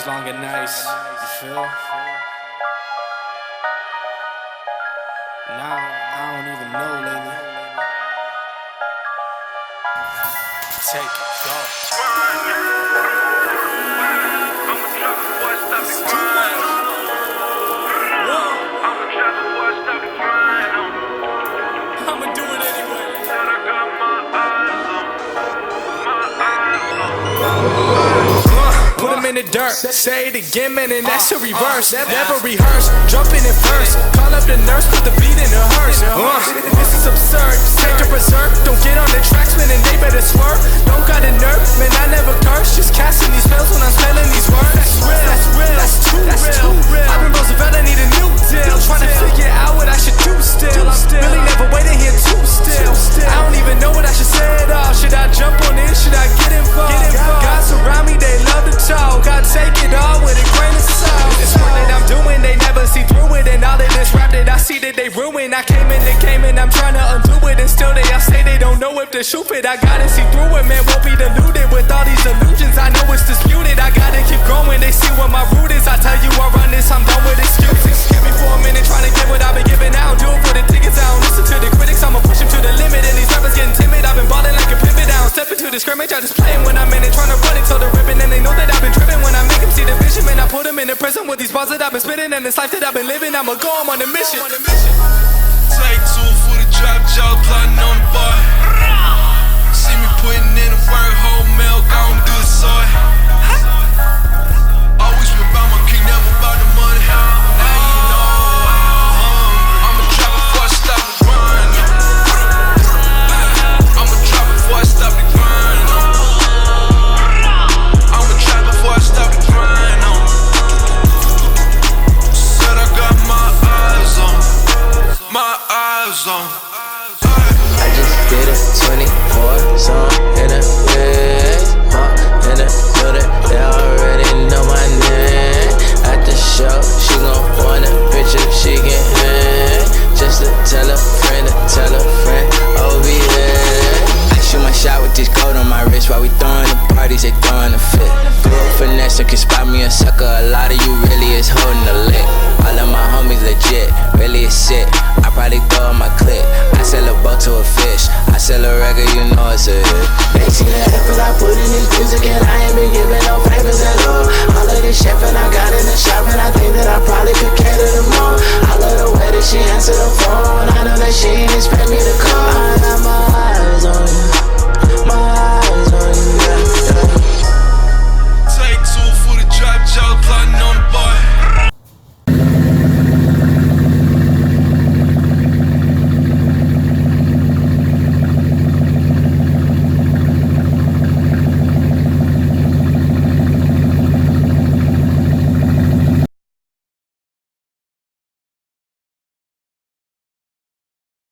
long and nice, you feel? Now, I don't even know lately. Take it, go. I'ma do it anyway. Put him in the dirt, say it again, man, and that's a reverse. Never rehearse, jumping in first. Call up the nurse, put the beat in the hearse. This is absurd, take to preserve. Don't get on the tracks, man, and they better swerve. Don't got a nerve, man, I never curse. Just casting these spells when I'm spelling these words. That's real, that's too real. I've been Roosevelt, I need a new deal. Trying to figure out what I should do still. I'm really never waiting here too still. I don't even know what I should say at all. Should I jump on in? Should I get involved? God surround me, they love to talk. I take it all with a grain of salt. This work that I'm doing, they never see through it. And all of this rap that I see that they ruin. I came in, I'm trying to undo it. And still they all say they don't know if to shoot it. I gotta see through it, man, won't be deluded with all these illusions. I know it's disputed, I gotta keep going. They see what my root is. I tell you I run this, I'm done with excuses. Give me for a minute, trying to get what I've been giving out. Do it for the tickets, I don't listen to the critics. I'ma push them to the limit. And these rappers getting timid, I've been balling like a pivot. I don't step into the scrimmage, I just play them when I'm in it. Trying to run it till the ribbon. And they know that I've been driven. When I make them see the vision, man, I put them in the prison with these bars that I've been spitting. And this life that I've been living, I'ma go, I'm on a mission. Take two for the drop, jaw plotting on the boy. See me putting in the work, whole milk, I don't do the soy. Always been about my king, never about the money. Now you know, I'ma drop before I stop the grind. I'ma drop before I stop the grind. I'ma drop before I stop the grind. Said I got my eyes on. My eyes on. I just did a 24 song in a bed, in a building, they already know my name. At the show, she gon' want a picture, she can hang. Just to tell a friend, I'll be there. I shoot my shot with this gold on my wrist while we throwing the parties, they throwing the fit. Grew up finesse, can spot me a sucker, a lot of you really is holding the lick. All of my homies legit, really is sick. I probably throw in my clip. I sell a boat to a fish. I sell a record, you know it's a hit.